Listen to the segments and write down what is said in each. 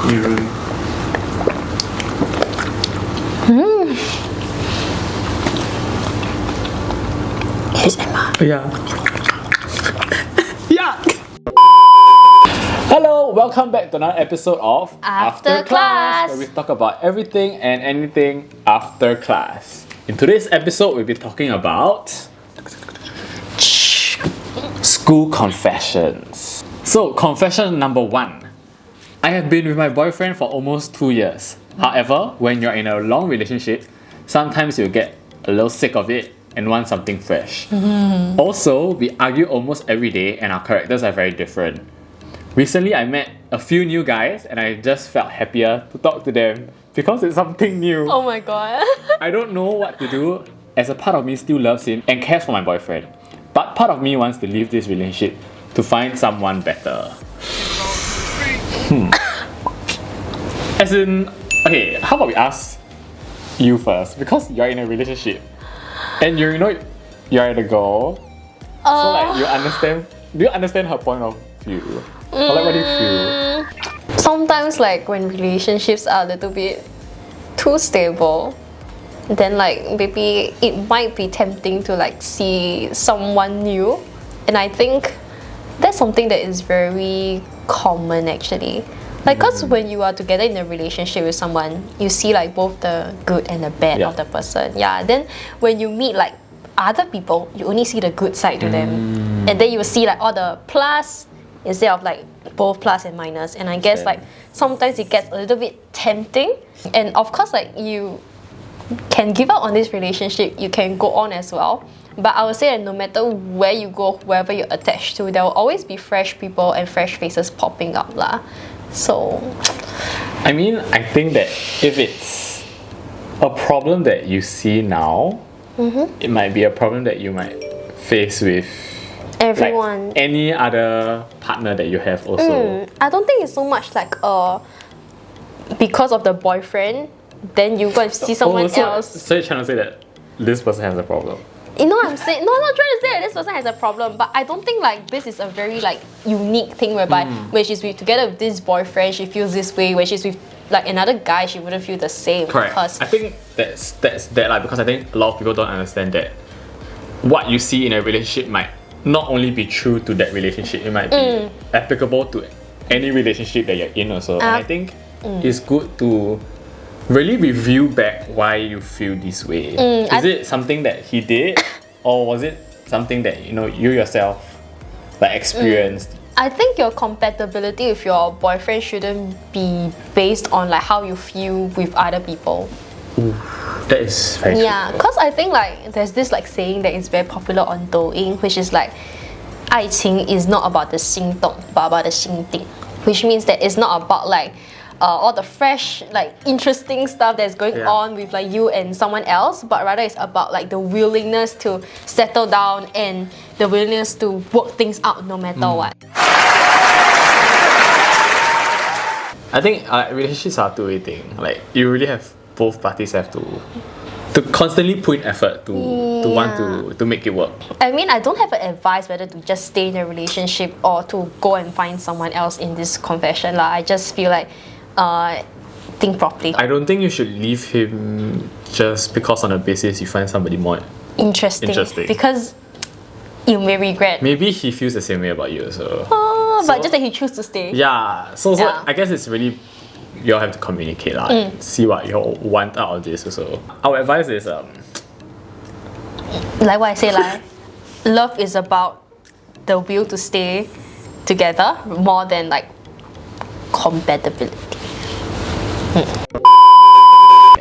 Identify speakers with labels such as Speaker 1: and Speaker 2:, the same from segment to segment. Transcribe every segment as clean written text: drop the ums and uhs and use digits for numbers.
Speaker 1: Mirror.
Speaker 2: ASMR.
Speaker 1: Yeah. Yuck! Hello, welcome back to another episode of
Speaker 2: After Class,
Speaker 1: where we talk about everything and anything after class. In today's episode, we'll be talking about school confessions. So, confession number 1. I have been with my boyfriend for almost 2 years. However, when you're in a long relationship, sometimes you'll get a little sick of it and want something fresh. Also, we argue almost every day and our characters are very different. Recently, I met a few new guys and I just felt happier to talk to them because it's something new.
Speaker 2: Oh my god.
Speaker 1: I don't know what to do as a part of me still loves him and cares for my boyfriend. But part of me wants to leave this relationship to find someone better. As in, okay, how about we ask you first? Because you're in a relationship and you're a girl. So like you understand, do you understand her point of view? Or like what do you feel?
Speaker 2: Sometimes like when relationships are a little bit too stable, then like maybe it might be tempting to like see someone new. And I think that's something that is very common actually. Like, cause when you are together in a relationship with someone, you see like both the good and the bad of the person. Yeah. Then when you meet like other people, you only see the good side to them, and then you will see like all the plus instead of like both plus and minus. And I guess like sometimes it gets a little bit tempting. And of course, like you can give up on this relationship, you can go on as well. But I would say that no matter where you go, whoever you're attached to, there will always be fresh people and fresh faces popping up lah. So,
Speaker 1: I mean, I think that if it's a problem that you see now, it might be a problem that you might face with
Speaker 2: everyone.
Speaker 1: Like any other partner that you have also.
Speaker 2: I don't think it's so much like because of the boyfriend, then you go and see someone else.
Speaker 1: So you're trying to say that this person has a problem?
Speaker 2: You know what I'm saying? No, I'm not trying to say that this person has a problem, but I don't think like this is a very like unique thing whereby when she's together with this boyfriend, she feels this way. When she's with like another guy, she wouldn't feel the same.
Speaker 1: Correct. I think that's that like, because I think a lot of people don't understand that what you see in a relationship might not only be true to that relationship, it might be applicable to any relationship that you're in also. And I think it's good to really review back why you feel this way. Is it something that he did, or was it something that you yourself like experienced?
Speaker 2: I think your compatibility with your boyfriend shouldn't be based on like how you feel with other people.
Speaker 1: That is very true.
Speaker 2: Yeah, because I think like there's this like saying that is very popular on Douyin, which is like 爱情 is not about the 心动 but about the 心定, which means that it's not about like all the fresh like interesting stuff that's going on with like you and someone else, but rather it's about like the willingness to settle down and the willingness to work things out no matter what.
Speaker 1: I think relationships are a two-way thing. Like you really have both parties have to constantly put in effort to want to make it work.
Speaker 2: I mean, I don't have an advice whether to just stay in a relationship or to go and find someone else in this confession lah. I just feel like think properly.
Speaker 1: I don't think you should leave him just because on a basis you find somebody more interesting.
Speaker 2: Because you may regret.
Speaker 1: Maybe he feels the same way about you, so.
Speaker 2: But just that he chooses to stay.
Speaker 1: Yeah. So I guess it's really you all have to communicate lah. See what you all want out of this also. Our advice is
Speaker 2: like what I say, like love is about the will to stay together more than like compatibility.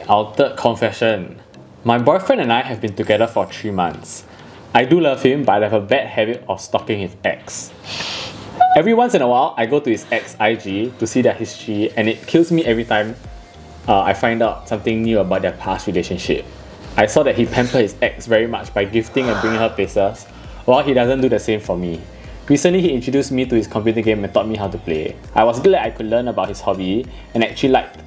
Speaker 1: Our third confession. My boyfriend and I have been together for 3 months. I do love him, but I have a bad habit of stalking his ex. Every once in a while, I go to his ex IG to see their history, and it kills me every time I find out something new about their past relationship. I saw that he pampered his ex very much by gifting and bringing her places, while he doesn't do the same for me. Recently, he introduced me to his computer game and taught me how to play. I was glad I could learn about his hobby and actually liked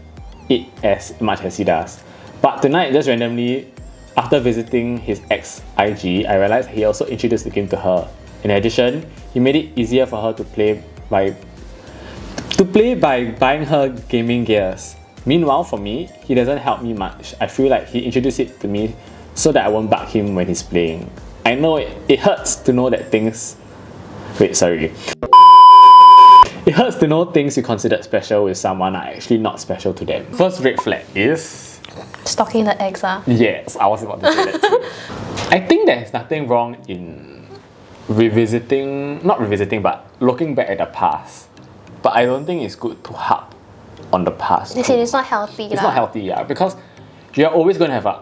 Speaker 1: it as much as he does. But tonight, just randomly, after visiting his ex IG, I realized he also introduced the game to her. In addition, he made it easier for her to play by to play by buying her gaming gears. Meanwhile, for me, he doesn't help me much. I feel like he introduced it to me so that I won't bug him when he's playing. I know it hurts to know that things... Wait, sorry. It hurts to know things you considered special with someone are actually not special to them. First red flag is...
Speaker 2: Stalking the ex,
Speaker 1: Yes, I was about to say that too. I think there's nothing wrong in not revisiting, but looking back at the past. But I don't think it's good to harp on the past.
Speaker 2: It's not healthy.
Speaker 1: It's not healthy, yeah, because you're always going to have an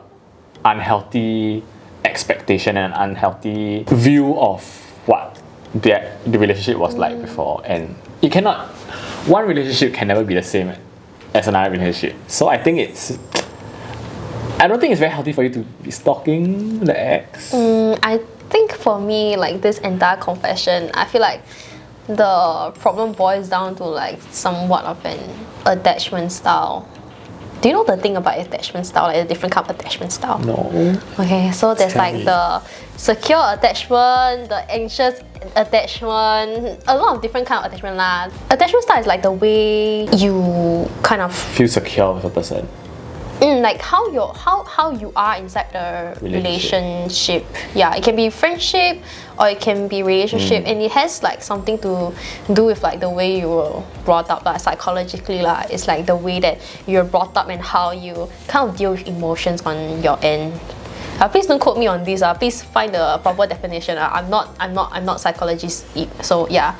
Speaker 1: unhealthy expectation and an unhealthy view of what the relationship was like before, and it cannot. One relationship can never be the same as another relationship. So I think I don't think it's very healthy for you to be stalking the ex.
Speaker 2: I think for me, like this entire confession, I feel like the problem boils down to like somewhat of an attachment style. Do you know the thing about attachment style, like the different kind of attachment style?
Speaker 1: No.
Speaker 2: Okay, so there's like the secure attachment, the anxious attachment, a lot of different kind of attachment lah. Attachment style is like the way you kind of
Speaker 1: Feel secure with a person.
Speaker 2: like how you are inside the relationship. Yeah, it can be friendship or it can be relationship, and it has like something to do with like the way you were brought up, like psychologically lah. It's like the way that you're brought up and how you kind of deal with emotions on your end. Please don't quote me on this. Please find the proper definition. I'm not psychologist, so yeah.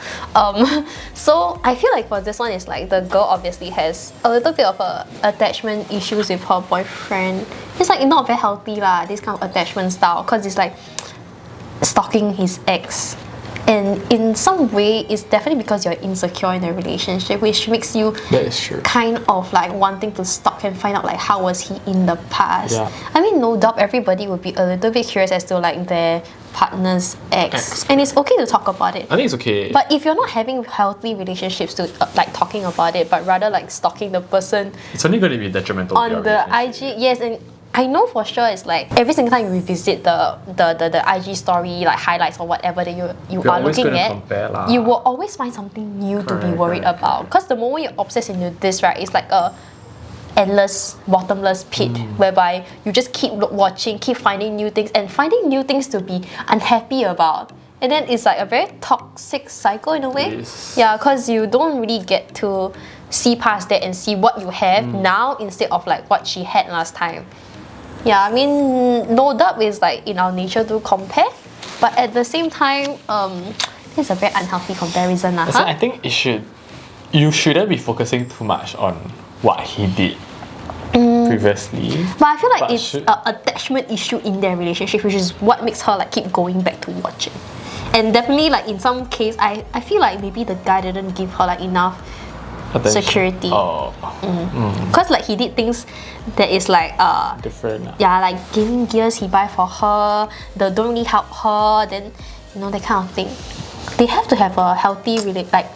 Speaker 2: So I feel like for this one, it's like the girl obviously has a little bit of attachment issues with her boyfriend. It's like not very healthy lah, this kind of attachment style, because it's like stalking his ex. And in some way, it's definitely because you're insecure in a relationship, which makes you
Speaker 1: That is true.
Speaker 2: kind of like wanting to stalk and find out like how was he in the past.
Speaker 1: Yeah.
Speaker 2: I mean, no doubt everybody would be a little bit curious as to like their partner's ex. And it's okay to talk about it.
Speaker 1: I think it's okay.
Speaker 2: But if you're not having healthy relationships to like talking about it, but rather like stalking the person
Speaker 1: It's only going to be detrimental to your
Speaker 2: on the
Speaker 1: relationship.
Speaker 2: IG, yes, and I know for sure it's like every single time you revisit the IG story, like highlights or whatever that you are
Speaker 1: always
Speaker 2: looking
Speaker 1: gonna
Speaker 2: at,
Speaker 1: compare lah.
Speaker 2: you will always find something new to be worried about. Because the moment you're obsessed into this, right, it's like a endless, bottomless pit whereby you just keep watching, keep finding new things, and finding new things to be unhappy about. And then it's like a very toxic cycle in a way.
Speaker 1: Yes.
Speaker 2: Yeah, because you don't really get to see past that and see what you have now instead of like what she had last time. Yeah, I mean, no doubt it's like in our nature to compare, but at the same time, it's a very unhealthy comparison.
Speaker 1: So I think you shouldn't be focusing too much on what he did previously.
Speaker 2: But I feel like
Speaker 1: But
Speaker 2: it's an attachment issue in their relationship, which is what makes her like keep going back to watching. And definitely, like in some case, I feel like maybe the guy didn't give her like enough
Speaker 1: Attention.
Speaker 2: security.
Speaker 1: Oh.
Speaker 2: Because like he did things that is like
Speaker 1: Different.
Speaker 2: yeah, like gaming gears he buy for her, the don't really help her, then you know that kind of thing. They have to have a healthy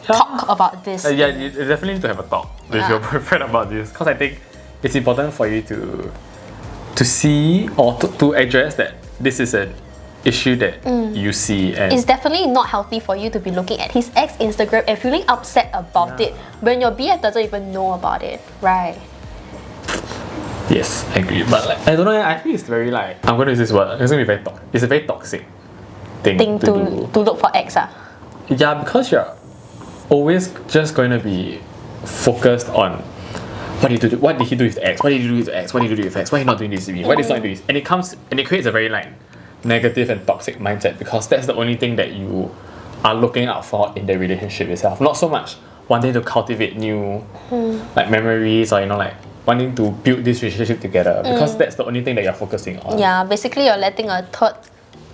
Speaker 2: talk about this.
Speaker 1: Yeah, you definitely need to have a talk with your boyfriend about this, because I think it's important for you to see or to address that this is an issue that you see, and
Speaker 2: It's definitely not healthy for you to be looking at his ex Instagram and feeling upset about it when your BF doesn't even know about it, right?
Speaker 1: yes, I agree. But like, I don't know. I think it's very like, I'm going to use this word. It's going to be very It's a very toxic thing to do.
Speaker 2: To look for ex.
Speaker 1: Yeah, because you're always just going to be focused on what did he do with the ex? What did he do with the ex? What did he do with the ex? Why he not doing this to me? Why did he not do this? And it creates a very like negative and toxic mindset, because that's the only thing that you are looking out for in the relationship itself. Not so much wanting to cultivate new like memories, or you know, like wanting to build this relationship together, because that's the only thing that you're focusing on.
Speaker 2: Yeah, basically you're letting a third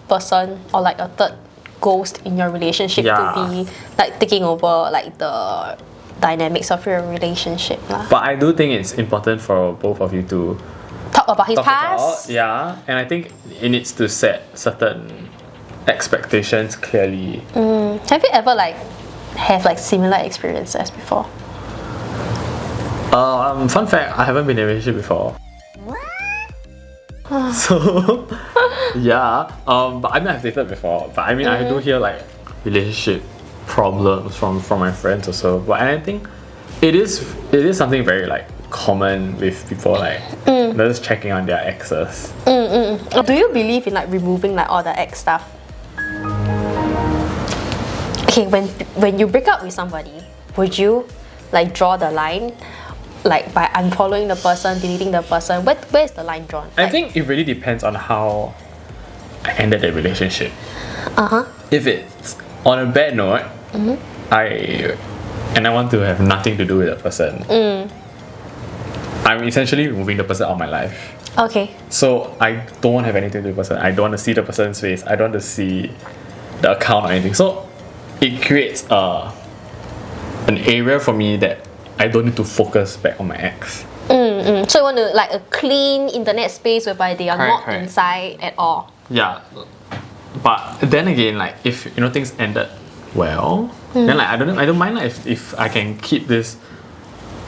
Speaker 2: person or like a third ghost in your relationship to be like taking over like the dynamics of your relationship lah.
Speaker 1: But I do think it's important for both of you to
Speaker 2: Talk about his
Speaker 1: talk
Speaker 2: past.
Speaker 1: about, and I think it needs to set certain expectations clearly.
Speaker 2: Have you ever like have like similar experiences before?
Speaker 1: Fun fact, I haven't been in a relationship before. So yeah, but I mean, I've dated before, but I mean, I do hear like relationship problems from my friends also. But I think it is something very like common with people like they're just checking on their exes.
Speaker 2: Do you believe in like removing like all the ex stuff? Okay, when you break up with somebody, would you like draw the line like by unfollowing the person, deleting the person? Where's the line drawn?
Speaker 1: I think it really depends on how I ended the relationship. If it's on a bad note, I want to have nothing to do with the person, I'm essentially removing the person out of my life.
Speaker 2: Okay.
Speaker 1: So I don't want to have anything to do with the person. I don't want to see the person's face. I don't want to see the account or anything. So it creates an area for me that I don't need to focus back on my ex.
Speaker 2: So you want to like a clean internet space whereby they are not
Speaker 1: Correct.
Speaker 2: inside at all.
Speaker 1: Yeah. But then again, like if things ended well, then like I don't mind like if I can keep this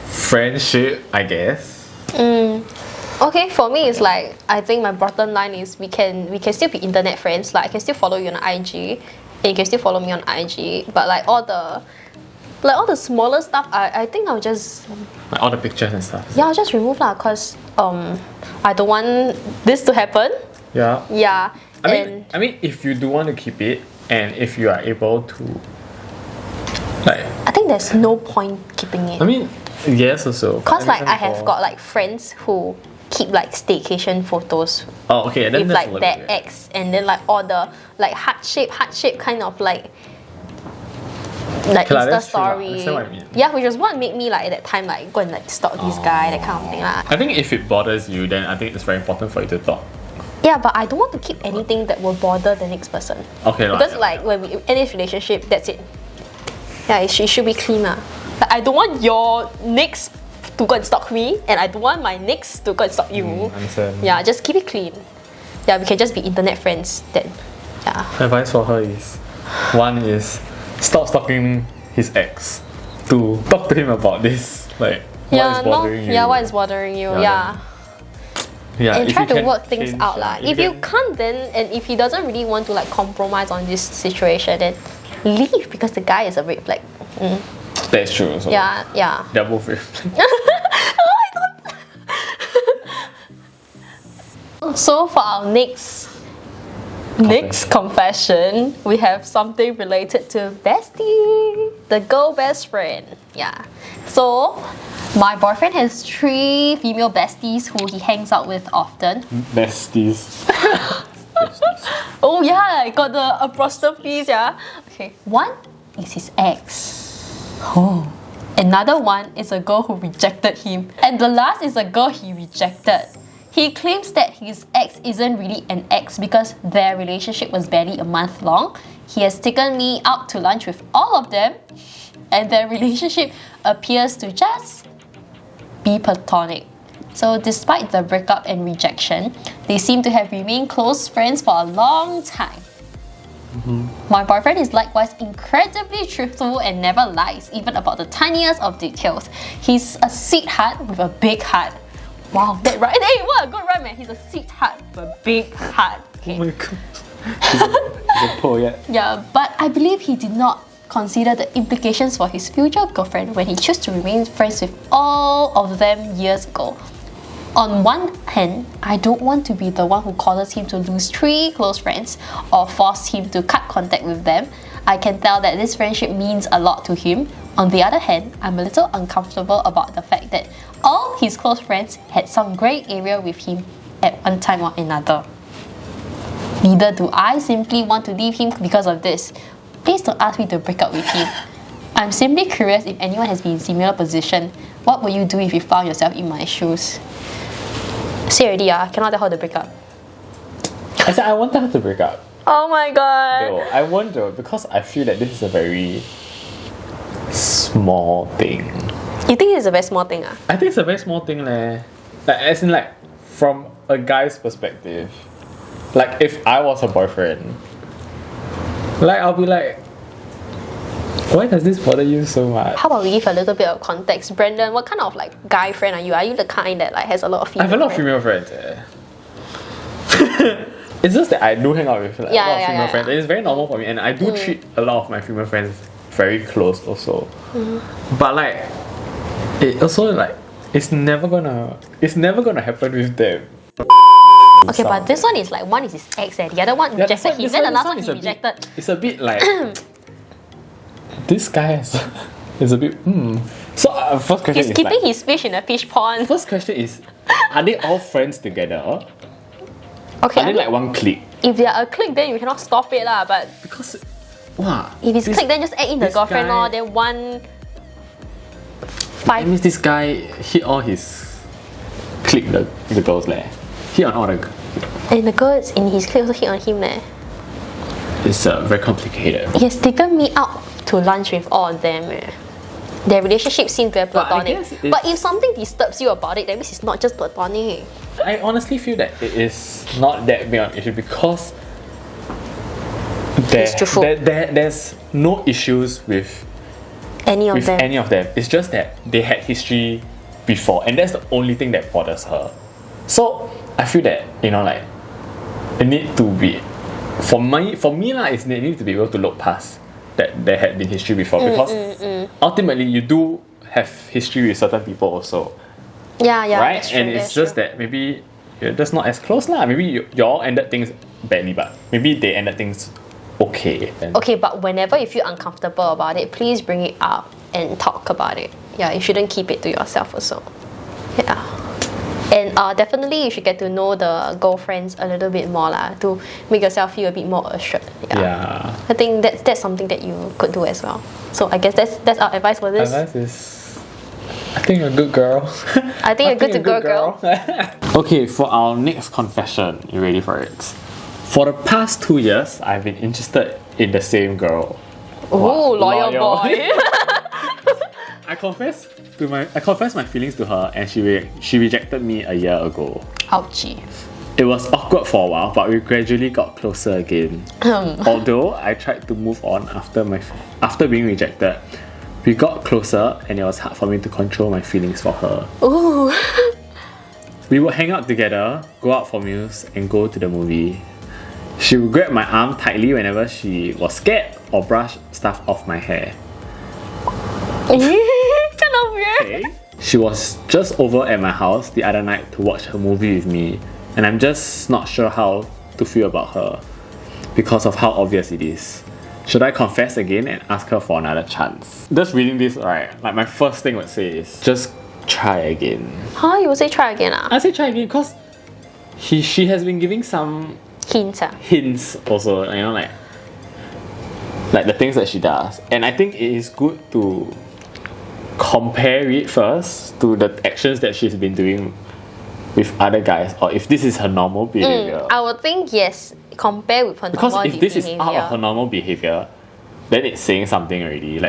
Speaker 1: friendship, I guess.
Speaker 2: Okay, for me it's like I think my bottom line is we can still be internet friends. Like I can still follow you on IG, and you can still follow me on IG. But like all the smaller stuff, I think I'll just
Speaker 1: Like all the pictures and stuff.
Speaker 2: I'll just remove lah. Cause I don't want this to happen.
Speaker 1: Yeah.
Speaker 2: Yeah.
Speaker 1: I mean, if you do want to keep it, and if you are able to, like,
Speaker 2: I think there's no point keeping it.
Speaker 1: I mean, yes, also.
Speaker 2: Cause like I have got like friends who keep like staycation photos
Speaker 1: Oh, okay. Then
Speaker 2: with
Speaker 1: that's
Speaker 2: like
Speaker 1: a little
Speaker 2: their
Speaker 1: weird.
Speaker 2: ex, and then like all the like heart shape kind of like
Speaker 1: Okay lah,
Speaker 2: Insta
Speaker 1: that's true lah. I
Speaker 2: story.
Speaker 1: understand what you mean.
Speaker 2: Yeah, which was what made me like at that time like go and like stalk this guy, that kind of thing lah.
Speaker 1: I think if it bothers you, then I think it's very important for you to talk.
Speaker 2: Yeah, but I don't want to keep anything that will bother the next person.
Speaker 1: Okay lah.
Speaker 2: Because like when we end this relationship, that's it. Yeah, it should be clean lah. Like, I don't want your next to go and stalk me, and I don't want my next to go and stalk you.
Speaker 1: Understand.
Speaker 2: Yeah, just keep it clean. Yeah, we can just be internet friends then. Yeah.
Speaker 1: Advice for her is, one is stop stalking his ex. Two, talk to him about this. Like, what is bothering you?
Speaker 2: Yeah, what is bothering you? Yeah.
Speaker 1: Yeah,
Speaker 2: And
Speaker 1: if
Speaker 2: try
Speaker 1: you
Speaker 2: to
Speaker 1: can
Speaker 2: work things
Speaker 1: change,
Speaker 2: out lah. If you can't, then and if he doesn't really want to like compromise on this situation, then leave because the guy is a red flag.
Speaker 1: That's true. Also.
Speaker 2: Yeah, yeah.
Speaker 1: They're both red flags.
Speaker 2: So for our next confession, we have something related to bestie, the girl best friend. Yeah. So my boyfriend has 3 female besties who he hangs out with often.
Speaker 1: Besties.
Speaker 2: Oh yeah, I got the apostrophes, yeah. Okay. One is his ex. Oh. Another one is a girl who rejected him. And the last is a girl he rejected. He claims that his ex isn't really an ex because their relationship was barely a month long. He has taken me out to lunch with all of them, and their relationship appears to just be platonic. So despite the breakup and rejection, they seem to have remained close friends for a long time. My boyfriend is likewise incredibly truthful and never lies, even about the tiniest of details. He's a sweetheart with a big heart. Wow, that right? Hey, what a good rhyme, man. He's a sweetheart with a big heart. Okay.
Speaker 1: Oh my god. He's a poet.
Speaker 2: Yeah, but I believe he did not consider the implications for his future girlfriend when he chose to remain friends with all of them years ago. On one hand, I don't want to be the one who causes him to lose 3 close friends or force him to cut contact with them. I can tell that this friendship means a lot to him. On the other hand, I'm a little uncomfortable about the fact that all his close friends had some grey area with him at one time or another. Neither do I simply want to leave him because of this. Please don't ask me to break up with him. I'm simply curious if anyone has been in similar position. What would you do if you found yourself in my shoes? Say already, cannot tell her to break up.
Speaker 1: I said I wanted her to break up.
Speaker 2: Oh my god.
Speaker 1: No, I wonder because I feel that this is a very small thing.
Speaker 2: You think it's a very small thing?
Speaker 1: I think it's a very small thing leh. Like, as in like from a guy's perspective. Like if I was her boyfriend, like I'll be like, why does this bother you so much?
Speaker 2: How about we give a little bit of context? Brandon, what kind of like guy friend are you? Are you the kind that like has a lot of female
Speaker 1: I have a lot of
Speaker 2: friends?
Speaker 1: female friends. It's just that I do hang out with like, a lot of female friends. And it's very normal for me, and I do treat a lot of my female friends very close also. But like, it also like it's never gonna happen with them.
Speaker 2: Okay, but this one is like one is his ex, and the other one rejected him. Then the last one he rejected.
Speaker 1: It's a bit like this guy is a bit. So first question
Speaker 2: He's
Speaker 1: is
Speaker 2: keeping
Speaker 1: like,
Speaker 2: his fish in a fish pond.
Speaker 1: first question is, are they all friends together?
Speaker 2: Okay,
Speaker 1: Are they like one clique?
Speaker 2: if they are a clique, then you cannot stop it lah. But
Speaker 1: Because, wow.
Speaker 2: if it's clique, then just add in the
Speaker 1: this
Speaker 2: girlfriend
Speaker 1: guy-
Speaker 2: or then one
Speaker 1: That
Speaker 2: five.
Speaker 1: means this guy hit all his clique the girls leh. Hit on all the.
Speaker 2: And the girls in his clique also hit on him leh.
Speaker 1: It's very complicated.
Speaker 2: He has taken me out to lunch with all of them. Their relationship seems very
Speaker 1: But I
Speaker 2: platonic.
Speaker 1: guess it's-
Speaker 2: But if something disturbs you about it, that means it's not just platonic.
Speaker 1: I honestly feel that it is not that big of an issue because
Speaker 2: It's truthful.
Speaker 1: there's no issues with
Speaker 2: Any of them.
Speaker 1: any of them. It's just that they had history before, and that's the only thing that bothers her. So I feel that like it need to be for me lah. They need to be able to look past that there had been history before because ultimately you do have history with certain people also,
Speaker 2: Yeah,
Speaker 1: right?
Speaker 2: that's true,
Speaker 1: And it's just that maybe you're just not as close lah. Maybe you all ended things badly, but maybe they ended things okay. And
Speaker 2: Okay, but whenever you feel uncomfortable about it, please bring it up and talk about it. Yeah, you shouldn't keep it to yourself also. Yeah. And definitely you should get to know the girlfriends a little bit more lah, to make yourself feel a bit more assured.
Speaker 1: yeah.
Speaker 2: I think that's something that you could do as well. So I guess that's our advice for this.
Speaker 1: Advice is, I think you're a good girl.
Speaker 2: I think you're good to go, girl.
Speaker 1: Okay, for our next confession, you ready for it? For the past 2 years, I've been interested in the same girl.
Speaker 2: Ooh,
Speaker 1: Wow,
Speaker 2: loyal boy.
Speaker 1: I confessed my feelings to her, and she rejected me a year ago.
Speaker 2: Ouchie.
Speaker 1: It was awkward for a while, but we gradually got closer again. Although I tried to move on after being rejected, we got closer, and it was hard for me to control my feelings for her.
Speaker 2: Ooh.
Speaker 1: We would hang out together, go out for meals, and go to the movie. She would grab my arm tightly whenever she was scared or brush stuff off my hair.
Speaker 2: Kind of weird.
Speaker 1: Okay. She was just over at my house the other night to watch a movie with me, and I'm just not sure how to feel about her because of how obvious it is. Should I confess again and ask her for another chance? Just reading this, right, like my first thing would say is just try again.
Speaker 2: Huh? You will say try again ah?
Speaker 1: I say try again because she has been giving some
Speaker 2: Hints ah.
Speaker 1: hints also, like the things that she does, and I think it is good to compare it first to the actions that she's been doing with other guys, or if this is her normal behavior.
Speaker 2: I would think yes, compare with her
Speaker 1: Because
Speaker 2: normal
Speaker 1: if this is
Speaker 2: behavior.
Speaker 1: out of her normal behavior, then it's saying something already.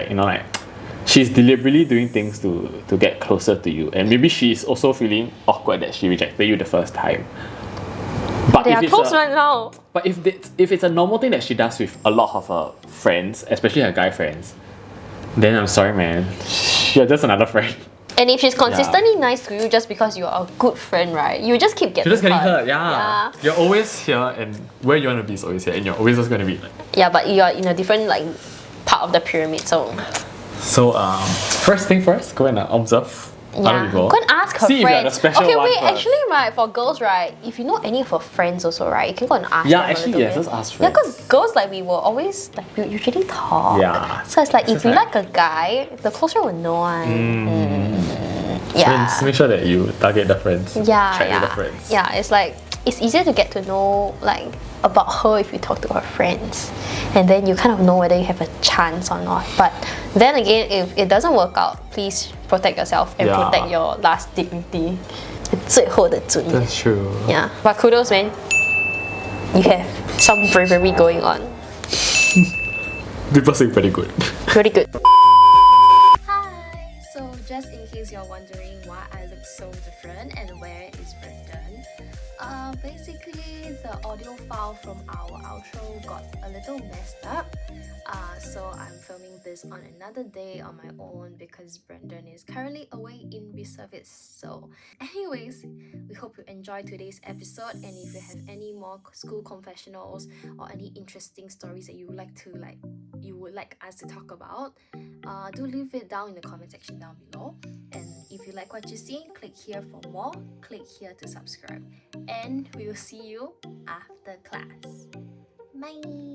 Speaker 1: She's deliberately doing things to get closer to you, and maybe she's also feeling awkward that she rejected you the first time. But
Speaker 2: They
Speaker 1: if
Speaker 2: are
Speaker 1: it's
Speaker 2: close right now.
Speaker 1: But if it's a normal thing that she does with a lot of her friends, especially her guy friends, then I'm sorry, man. You're just another friend.
Speaker 2: And if she's consistently nice to you just because you're a good friend, right? You just keep getting
Speaker 1: You're just getting
Speaker 2: hurt.
Speaker 1: hurt, yeah. You're always here, and where you want to be is always here, and you're always just going to be like.
Speaker 2: Yeah, but you're in a different part of the pyramid, so
Speaker 1: So first thing first, go and observe other people.
Speaker 2: Go and ask her
Speaker 1: See if you're
Speaker 2: friends.
Speaker 1: the special
Speaker 2: Okay,
Speaker 1: one
Speaker 2: wait.
Speaker 1: first.
Speaker 2: Actually, right, for girls, right, if you know any of her friends also, right, you can go and ask.
Speaker 1: Yeah,
Speaker 2: them a
Speaker 1: actually,
Speaker 2: little
Speaker 1: yes,
Speaker 2: bit.
Speaker 1: just ask
Speaker 2: Yeah,
Speaker 1: friends.
Speaker 2: because girls we will always we usually talk.
Speaker 1: Yeah.
Speaker 2: So it's like
Speaker 1: It's
Speaker 2: if you
Speaker 1: just
Speaker 2: like a guy, the closer will know one. Yeah.
Speaker 1: Friends, make sure that you target the friends.
Speaker 2: Yeah,
Speaker 1: Chat
Speaker 2: yeah.
Speaker 1: with the friends.
Speaker 2: Yeah, it's like it's easier to get to know about her if you talk to her friends, and then you kind of know whether you have a chance or not. But then again, if it doesn't work out, please protect yourself and
Speaker 1: Yeah.
Speaker 2: protect your last dignity. 最后的尊严.
Speaker 1: That's true.
Speaker 2: Yeah, but kudos, man. You have some bravery going on.
Speaker 1: People say pretty good.
Speaker 2: Pretty good.
Speaker 3: Hi! So just in case you're wondering why I look so different and where is Brendan, basically the audio file from our outro got a little messed up. So I'm filming this on another day on my own because Brendan is currently away in reservice. So anyways, we hope you enjoyed today's episode, and if you have any more school confessionals or any interesting stories that you would like us to talk about, do leave it down in the comment section down below. And you like what you see, click here for more, click here to subscribe. And we will see you after class. Bye!